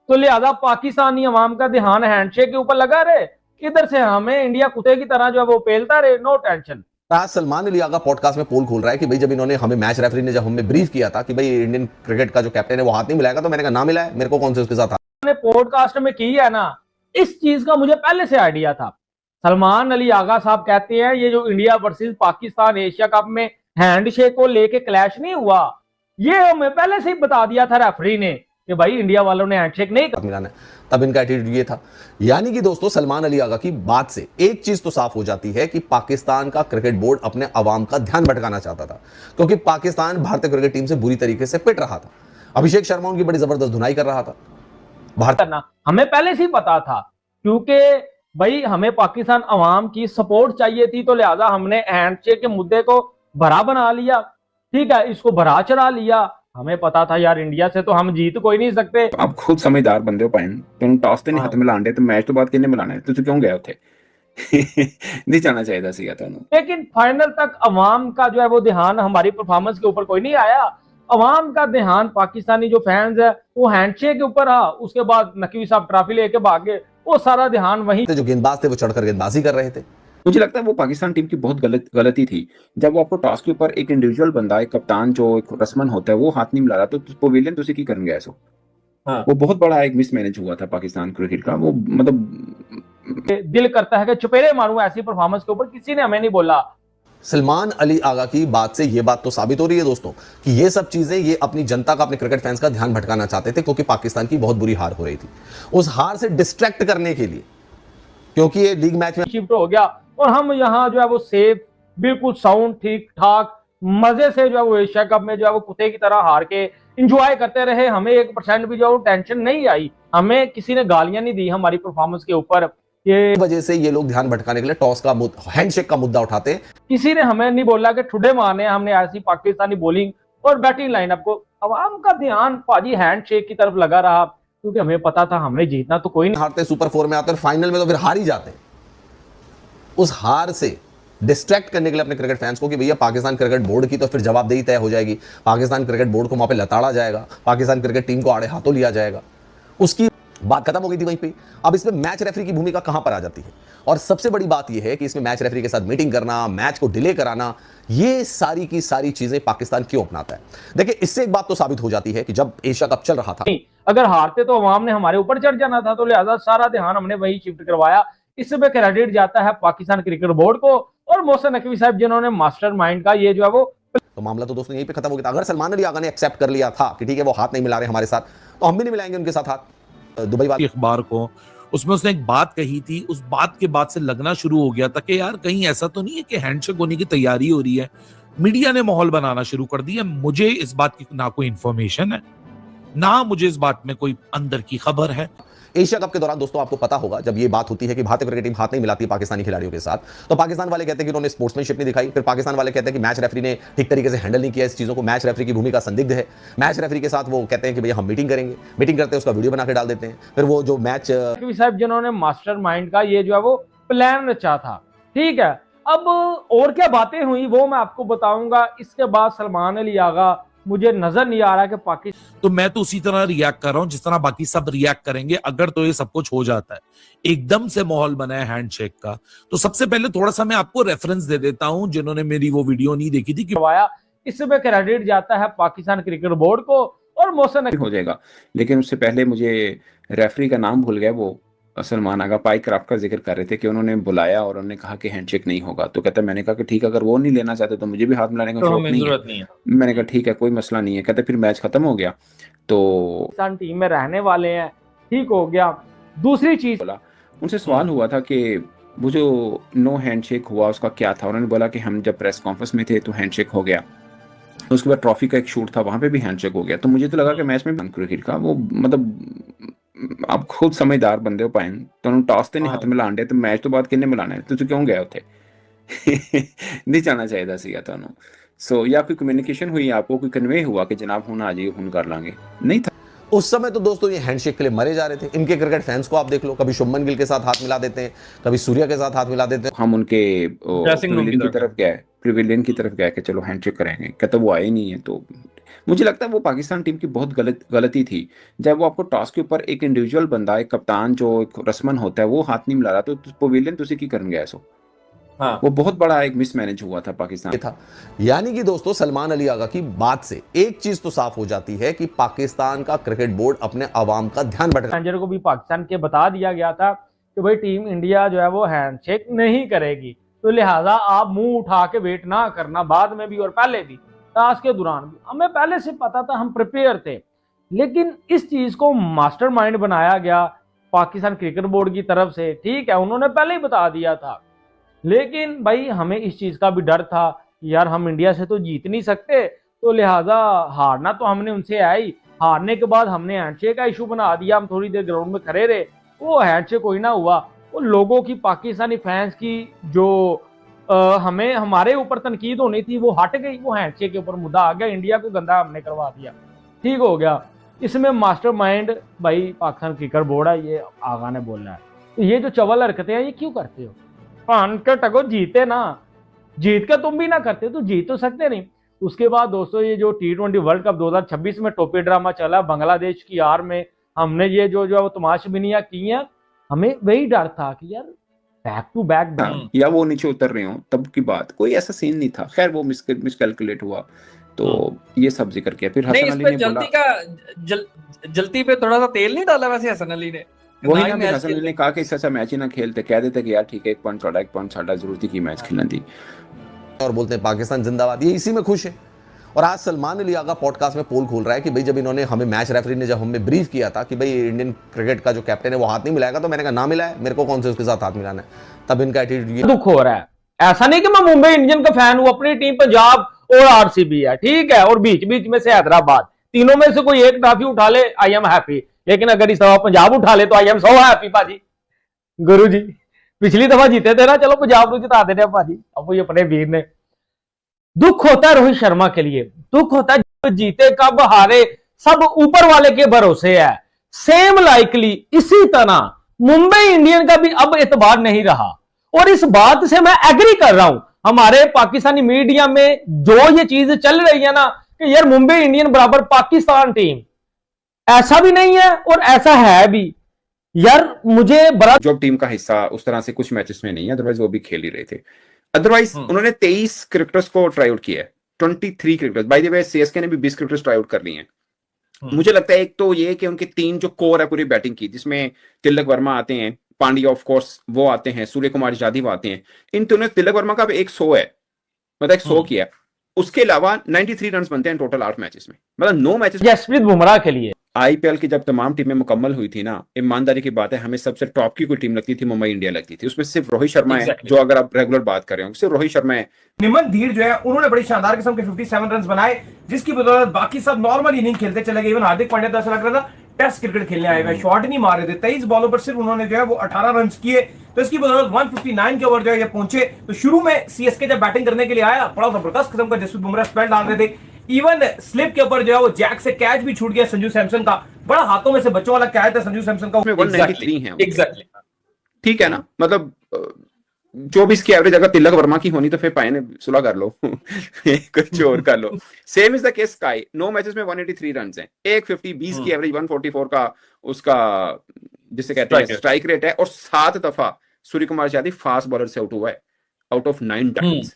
तो लिहाजा पाकिस्तानी अवाम का ध्यान हैंडशेक के ऊपर लगा रहे, इधर से हमें इंडिया कुत्ते की तरह जो है वो पेलता रहे, नो टेंशन। आज सलमान अली आगा पॉडकास्ट में पोल खोल रहा है कि भाई जब इन्होंने हमें मैच रेफरी ने जब हमें ब्रीफ किया था कि भाई इंडियन क्रिकेट का जो कैप्टन है वो हाथ नहीं मिलाएगा, तो मैंने कहा ना मिलाए, मेरे को कौन से उसके साथ हाथ। पॉडकास्ट में की है ना, इस चीज का मुझे पहले से आइडिया था। सलमान अली आगा साहब कहते हैं ये जो India versus Pakistan Asia cup में हैंडशेक को लेके क्लैश नहीं हुआ, ये हमें पहले से ही बता दिया था रेफरी ने कि भाई इंडिया वालों ने हैंडशेक नहीं मिलाना है, तब इनका एटीट्यूड ये था। यानी कि दोस्तों सलमान अली आगा की बात से एक चीज तो साफ हो जाती है कि पाकिस्तान का क्रिकेट बोर्ड अपने अवाम का ध्यान भटकाना चाहता था, क्योंकि पाकिस्तान भारतीय क्रिकेट टीम से बुरी तरीके से पिट रहा था। अभिषेक शर्मा उनकी बड़ी जबरदस्त धुनाई कर रहा था। भारत करना हमें पहले से ही पता था, क्योंकि भाई हमें पाकिस्तान अवाम की सपोर्ट चाहिए थी, तो लिहाजा हमने हैंडशेक के मुद्दे को भरा बना लिया। ठीक है, इसको भरा चढ़ा लिया। हमें पता था यार इंडिया से तो हम जीत कोई नहीं सकते। आप खुद समझदार बंदे हो पाइन, तुम टॉस ਤੇ ਨਹੀਂ ਹੱਥ ਮਿਲਾਉਂਦੇ ਤੇ ਮੈਚ ਤੋਂ ਬਾਅਦ ਕਿੰਨੇ ਮਿਲਾਣਾ ਹੈ? ਤੁਸੀਂ ਕਿਉਂ ਗਏ ਉੱਥੇ? नहीं जाना चाहिए ਸੀਗਾ ਤੁਹਾਨੂੰ। लेकिन फाइनल तक अवाम का जो है वो ध्यान हमारी परफॉर्मेंस के ऊपर कोई नहीं आया। अवाम का ध्यान पाकिस्तानी जो फैंस है वो हैंडशेक के ऊपर रहा। उसके बाद नकवी साहब ट्रॉफी लेके भागे, वो सारा ध्यान वहीं। जो गेंदबाज थे वो चढ़कर गेंदबाजी कर रहे थे। मुझे लगता है वो पाकिस्तान टीम की बहुत गलती थी। जब वो आपको टॉस के ऊपर एक इंडिविजुअल बंदा, एक कप्तान जो एक रसमन होता है, वो हाथ नहीं मिला रहा, तो पवेलियन तुसी की करन गया सो। हाँ। वो बहुत बड़ा एक मिसमैनेज हुआ था पाकिस्तान क्रिकेट का। वो मतलब दिल करता है कि चुपेरे मारूं ऐसी परफॉर्मेंस के ऊपर, किसी ने हमें नहीं बोला। सलमान अली आगा की बात से यह बात तो साबित हो रही है दोस्तों कि ये सब चीजें ये अपनी जनता का, अपने क्रिकेट फैंस का ध्यान भटकाना चाहते थे, क्योंकि पाकिस्तान की बहुत बुरी हार हो रही थी। उस हार से डिस्ट्रैक्ट करने के लिए, क्योंकि ये लीग मैच में शिफ्ट हो गया और हम यहाँ जो है वो सेफ, बिल्कुल साउंड ठीक ठाक मजे से जो है वो एशिया कप में जो है वो कुत्ते की तरह हार के इंजॉय करते रहे। हमें 1% भी जो है टेंशन नहीं आई, हमें किसी ने गालियां नहीं दी हमारी परफॉर्मेंस के ऊपर। ये वजह से ये लोग ध्यान भटकाने के लिए टॉस का हैंडशेक का मुद्दा उठाते हैं। किसी ने हमें नहीं बोला कि ठुडे मारने, हमने ऐसी पाकिस्तानी बॉलिंग और बैटिंग लाइनअप को। अवाम का ध्यान पाजी हैंडशेक की तरफ लगा रहा, क्योंकि हमें पता था हमने जीतना तो कोई नहीं। हारते सुपर 4 में आते हैं, फाइनल में तो फिर हार ही जाते हैं। उस हार से डिस्ट्रैक्ट करने के लिए अपने क्रिकेट फैंस को कि भैया पाकिस्तान क्रिकेट बोर्ड की तो फिर जवाबदेही तय हो जाएगी, पाकिस्तान क्रिकेट बोर्ड को वहां पे लताड़ा जाएगा, पाकिस्तान क्रिकेट टीम को आड़े हाथों लिया जाएगा, उसकी बात खत्म हो गई थी वहीं पे। अब इसमें मैच रेफरी की भूमिका कहां पर आ जाती है? और सबसे बड़ी बात यह है कि इसमें मैच रेफरी के साथ मीटिंग करना, मैच को डिले कराना, ये सारी की सारी चीजें पाकिस्तान क्यों अपनाता है? देखिए, इससे एक बात तो साबित हो जाती है कि जब एशिया कप चल रहा था, अगर हारते तो अवाम ने हमारे ऊपर चढ़ जाना था, तो लिहाजा सारा ध्यान हमने वही शिफ्ट करवाया। इसमें क्रेडिट जाता है पाकिस्तान क्रिकेट बोर्ड को और मोहसिन नकवी साहब, जिन्होंने मास्टरमाइंड का ये जो है वो। तो मामला तो दोस्तों यहीं पे खत्म हो गया था। अगर सलमान अली आगा ने एक्सेप्ट कर लिया था कि ठीक है वो हाथ नहीं मिला रहे हमारे साथ, तो हम भी नहीं मिलाएंगे उनके साथ हाथ। दुबई वाले अखबार को उसमें उसने एक बात कही थी, उस बात के बाद से लगना शुरू हो गया था कि यार कहीं ऐसा तो नहीं है कि हैंडशेक होने की तैयारी हो रही है। मीडिया ने माहौल बनाना शुरू कर दिया। मुझे इस बात की ना कोई इंफॉर्मेशन है, ना मुझे इस बात में कोई अंदर की खबर है। एशिया कप के दौरान दोस्तों आपको पता होगा, जब ये बात होती है कि भारतीय क्रिकेट टीम हाथ नहीं मिलाती पाकिस्तानी खिलाड़ियों के साथ, तो पाकिस्तान वाले कहते हैं कि उन्होंने स्पोर्ट्समैनशिप नहीं दिखाई। फिर पाकिस्तान वाले कहते हैं कि मैच रेफरी ने ठीक तरीके से हैंडल नहीं किया इस चीजों को, मैच रेफरी की भूमिका संदिग्ध है। मैच रेफरी के साथ वो कहते हैं कि भैया हम मीटिंग करेंगे, मीटिंग करते हैं, उसका वीडियो बना के डाल देते हैं। फिर वो जो मैच साहब जिन्होंने मास्टरमाइंड का ये जो है वो प्लान रचा था, ठीक है। अब और क्या बातें हुई वो मैं आपको बताऊंगा। इसके बाद सलमान अली आगा, मुझे नजर नहीं आ रहा कि पाकिस्तान, तो मैं तो उसी तरह रिएक्ट कर रहा हूं जिस तरह बाकी सब रिएक्ट करेंगे अगर तो ये सब कुछ हो जाता है। एकदम से माहौल बना है हैंडशेक का। तो सबसे पहले थोड़ा सा मैं आपको रेफरेंस दे देता हूं, जिन्होंने मेरी वो वीडियो नहीं देखी थी। इसमें क्रेडिट जाता है पाकिस्तान क्रिकेट बोर्ड को और मोहसिन हो जाएगा। लेकिन उससे पहले मुझे रेफरी का नाम भूल गया, वो सलमान आगा पाई क्राफ्ट का जिक्र कर रहे थे कि उन्होंने बुलाया और उन्होंने कहा कि हैंडशेक नहीं होगा। तो कहता मैंने कहा कि ठीक है, अगर वो नहीं लेना चाहते तो मुझे भी हाथ मिलाने का शौक नहीं है। मैंने कहा ठीक है, कोई मसला नहीं है। कहते फिर मैच खत्म हो गया तो पाकिस्तान टीम में रहने वाले हैं, ठीक हो गया। दूसरी चीज बोला, उनसे सवाल हुआ था कि वो जो नो हैंडशेक हुआ उसका क्या था। उन्होंने बोला कि हम जब प्रेस कॉन्फ्रेंस में थे तो हैंडशेक हो गया, उसके बाद ट्रॉफी का एक शूट था, वहां पे भी हैंडशेक हो गया। तो मुझे तो लगा कि मैच में क्रिकेट का वो मतलब आप खुद समझदार बंदे हो पाइन, ਤੁਹਾਨੂੰ ਟਾਸ ਤੇ ਨਹੀਂ ਹੱਥ ਮਿਲਾਣ ਦੇ ਤੇ ਮੈਚ ਤੋਂ ਬਾਅਦ ਕਿੰਨੇ ਮਿਲਾਣੇ? ਤੁਸੀਂ ਕਿਉਂ ਗਏ ਉੱਥੇ? नहीं जाना चाहिए ਸੀਗਾ ਤੁਹਾਨੂੰ। सो या कोई कम्युनिकेशन हुई, आपको कोई कन्वे हुआ कि जनाब हुन आ जाइए, हुन कर लांगे? नहीं था। उस समय तो दोस्तों ये हैंडशेक के लिए मरे जा रहे थे। इनके क्रिकेट फैंस को आप देख लो, कभी शुभमन गिल के साथ हाथ मिला देते हैं, कभी सूर्या के साथ हाथ मिला देते हैं। हम उनके प्रिविलियन की तरफ गए कि चलो हैंडशेक करेंगे, कहते वो आए नहीं है। तो मुझे लगता है वो पाकिस्तान टीम की बहुत गलती थी जब वो आपको टॉस के ऊपर एक इंडिविजुअल बंदा, एक कप्तान जो एक रसमन होता है, वो हाथ नहीं मिला रहा, तो पवेलियन तुसी की करन गया सो। हाँ। वो बहुत बड़ा एक मिसमैनेज हुआ था पाकिस्तान था। यानी कि दोस्तों सलमान अली आगा की बात से एक चीज तो साफ हो जाती है कि पाकिस्तान का क्रिकेट बोर्ड अपने अवाम का ध्यान भटका। मैनेजर को भी पाकिस्तान के बता दिया गया था कि भाई टीम इंडिया जो है वो हैंडशेक नहीं करेगी, तो लिहाजा आप मुंह उठा के वेट ना करना, बाद में भी और पहले भी, टास्क के दौरान भी। हमें पहले से पता था, हम प्रिपेयर थे, लेकिन इस चीज को मास्टरमाइंड बनाया गया पाकिस्तान क्रिकेट बोर्ड की तरफ से। ठीक है, उन्होंने पहले ही बता दिया था, लेकिन भाई हमें इस चीज का भी डर था कि यार हम इंडिया से तो जीत नहीं सकते, तो लिहाजा हारना तो हमने उनसे है ही। हारने के बाद हमने हैंडशेक का इशू बना दिया, हम थोड़ी देर ग्राउंड में खड़े रहे, वो हैंडशेक कोई ना हुआ। वो लोगों की, पाकिस्तानी फैंस की जो हमें हमारे ऊपर तनकीद होनी थी वो हट गई, वो हैंडशेक के ऊपर मुद्दा आ गया, इंडिया को गंदा हमने करवा दिया, ठीक हो गया। इसमें मास्टरमाइंड भाई पाकिस्तान क्रिकेट बोर्ड है, ये आगा ने बोलना है। तो ये जो चवल हरकतें हैं ये क्यों करते हो? पान के टको जीते ना, जीत के तुम भी ना करते तो जीत तो सकते नहीं। उसके बाद दोस्तों ये जो T20 वर्ल्ड कप 2026 में टोपी ड्रामा चला बांग्लादेश की यार में, हमने ये जो तमाशबिनियां की हैं, हमें वही डर था कि यार बैक टू बैक या वो नीचे उतर रहे हो तब की बात, कोई ऐसा सीन नहीं था। खैर वो मिसकैलकुलेट हुआ, तो ये सब जिक्र किया। फिर हसन अली ने बोला जल्दी पे थोड़ा सा तेल नहीं डाला वैसे हसन अली ने। वही ना, फिर हसन अली ने कहा कि इससे अच्छा मैच ही ना खेलते, कह देते कि यार ठीक है 1 पॉइंट साढ़ा 1 पॉइंट साढ़ा जरूरत थी कि मैच खेलना थी। और बोलते हैं पाकिस्तान जिंदाबाद, ये इसी में खुश है। और आज सलमान अली आगा पॉडकास्ट में पोल खोल रहा है कि भाई जब इन्होंने हमें, मैच रेफरी ने जब हमें ब्रीफ किया था कि भाई इंडियन क्रिकेट का जो कैप्टन है वो हाथ नहीं मिलाएगा, तो मैंने कहा ना मिलाए, मेरे को कौन से उसके साथ हाथ मिलाना है। तब इनका एटीट्यूड दुख हो रहा है। ऐसा नहीं कि मैं मुंबई इंडियन का फैन हूं, अपनी टीम पंजाब और आरसीबी है, ठीक है, और बीच बीच में से हैदराबाद, तीनों में से कोई एक ट्रॉफी उठा ले आई एम हैप्पी। लेकिन अगर इस दफा पंजाब उठा ले तो आई एम सो हैप्पी भाजी। गुरु जी पिछली दफा जीते थे ना, चलो पंजाब को जिता देते भाजी। अब वो अपने वीर ने, दुख होता है रोहित शर्मा के लिए, दुख होता है जब जीते कब हारे सब ऊपर वाले के भरोसे है। सेम लाइकली इसी तरह मुंबई इंडियन का भी अब एतबार नहीं रहा, और इस बात से मैं एग्री कर रहा हूं। हमारे पाकिस्तानी मीडिया में जो ये चीज चल रही है ना कि यार मुंबई इंडियन बराबर पाकिस्तान टीम, ऐसा भी नहीं है और ऐसा है भी। यार मुझे बड़ा जो टीम का हिस्सा उस तरह से कुछ मैचेस में नहीं है, अदरवाइज वो भी खेल ही रहे थे। अदरवाइज उन्होंने 23 क्रिकेटर्स को ट्राई आउट किया है, 23 cricketers. By the way CSK ने भी 20 क्रिकेटर्स ट्राई आउट कर लिए हैं। मुझे लगता है एक तो ये कि उनके 3 जो कोर है पूरी बैटिंग की, जिसमें तिलक वर्मा आते हैं, पांड्या ऑफ कोर्स वो आते हैं, सूर्य कुमार यादव आते हैं। इन तीनों, तिलक वर्मा का भी 100 है, मतलब 100 किया है। उसके अलावा 93 रन बनते हैं टोटल 8 मैचेस में, मतलब 9 मैचेस। जसप्रीत बुमराह के लिए आईपीएल की जब तमाम टीमें मुकम्मल हुई थी ना, ईमानदारी की बात है, हमें सबसे टॉप की कोई टीम लगती थी, मुंबई इंडिया लगती थी। उसमें सिर्फ रोहित शर्मा है, जो अगर आप रेगुलर बात कर रहे हो, सिर्फ रोहित शर्मा है। निमन धीर जो है उन्होंने बड़ी शानदार किस्म के 57 रन बनाए, जिसकी बदौलत बाकी सब नॉर्मल इनिंग खेलते चले गए। इवन हार्दिक पांड्या तो ऐसा लग रहा था टेस्ट क्रिकेट खेलने आए हुए, शॉट नहीं मार रहे थे। 23 बॉलों पर सिर्फ उन्होंने जो है वो 18 रन किए, तो इसकी बदौलत 159 के ओवर जो है ये पहुंचे। तो शुरू में सीएसके जब बैटिंग करने के लिए आया, बड़ा जबरदस्त किस्म का जसप्रीत बुमराह स्पेल डाल रहे थे। इवन स्लिप के ऊपर जो है वो जैक से कैच भी छूट गया संजू सैमसन का, बड़ा हाथों में से बच्चों वाला कैच था संजू सैमसन का। 193 है एग्जैक्टली, ठीक है ना, मतलब 24 की एवरेज अगर तिलक वर्मा की होनी तो फिर पाए ने सुलह कर लो कुछ और कर लो। Same is the case Sky, 9 matches में 183 रन हैं, 150, 20 की एवरेज, 144 का उसका जिसे कहते हैं स्ट्राइक रेट है, और 7 दफा सूर्य कुमार यादव फास्ट बॉलर से आउट हुआ है, आउट ऑफ 9 टाइम्स,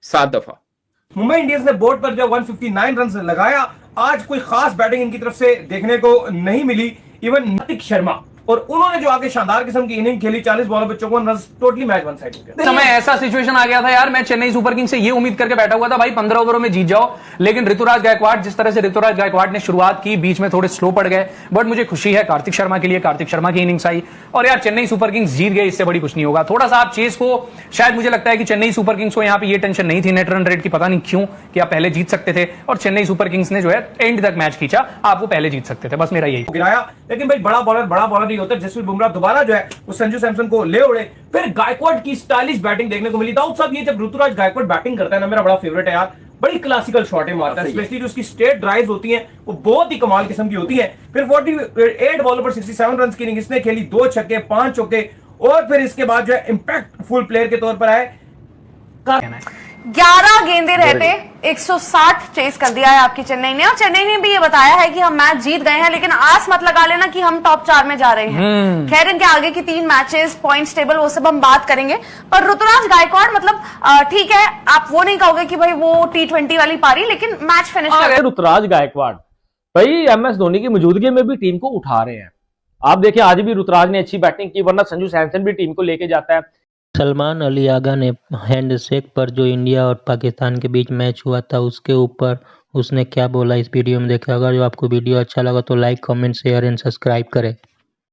7 दफा। मुंबई इंडियंस ने बोर्ड पर जो 159 रन लगाया। आज कोई खास बैटिंग इनकी तरफ से देखने को नहीं मिली। इवन नतिक शर्मा, और उन्होंने जो आगे शानदार किस्म की इनिंग खेली, 40 बॉलों पे 54 run, totally match one side हो गया। समय ऐसा सिचुएशन आ गया था यार, मैं चेन्नई सुपर किंग्स से ये उम्मीद करके बैठा हुआ था भाई 15 ओवरों में जीत जाओ, लेकिन ऋतुराज गायकवाड़, जिस तरह से ऋतुराज गायकवाड़ ने शुरुआत की, बीच में थोड़े स्लो पड़ गए। बट मुझे खुशी है कार्तिक शर्मा के लिए, कार्तिक शर्मा की इनिंग्स आई, और यार चेन्नई सुपर किंग्स जीत गए, इससे बड़ी कुछ नहीं होगा। थोड़ा सा आप चेस को, शायद मुझे लगता है कि चेन्नई सुपर किंग्स को यहाँ पे ये टेंशन नहीं थी नेट रन रेट की, पता नहीं क्यों, कि आप पहले जीत सकते थे, और चेन्नई सुपर किंग्स ने जो है एंड तक मैच खींचा, आप वो पहले जीत सकते थे, बस मेरा यही गिराया। लेकिन भाई बड़ा बॉलर नहीं होता। जसप्रीत बुमराह दोबारा जो है वो संजू सैमसन को ले उड़े। फिर गायकवाड़ की स्टाइलिश बैटिंग देखने को मिली। दाऊद साहब, ये जब ऋतुराज गायकवाड़ बैटिंग करता है ना, मेरा बड़ा फेवरेट है यार, बड़ी क्लासिकल शॉटें मारता है, स्पेशली जो उसकी स्ट्रेट ड्राइव्स होती हैं वो बहुत ही कमाल किस्म की होती हैं। फिर 48 बॉलों पर 67 रन की इनिंग इसने खेली, 2 छक्के 5 चौके, और फिर इसके बाद जो है इंपैक्टफुल प्लेयर के तौर पर आए। 11 गेंदे रहते 160 चेस कर दिया है आपकी चेन्नई ने, और चेन्नई ने भी ये बताया है कि हम मैच जीत गए हैं, लेकिन आस मत लगा लेना कि हम टॉप 4 में जा रहे हैं। खैर इनके आगे की 3 मैचेस, पॉइंट्स टेबल, वो सब हम बात करेंगे। पर ऋतुराज गायकवाड़ मतलब ठीक है, आप वो नहीं कहोगे कि भाई वो T20 वाली पारी, लेकिन मैच फिनिश कर गए। ऋतुराज गायकवाड़ भाई MS धोनी की मौजूदगी में भी टीम को उठा रहे हैं। आप देखिए आज भी ऋतुराज ने अच्छी बैटिंग की, वरना संजू सैमसन भी टीम को लेके जाता है। सलमान अली आगा ने हैंडशेक पर जो इंडिया और पाकिस्तान के बीच मैच हुआ था उसके ऊपर उसने क्या बोला, इस वीडियो में देखा। अगर जो आपको वीडियो अच्छा लगा तो like, comment, share and subscribe करें।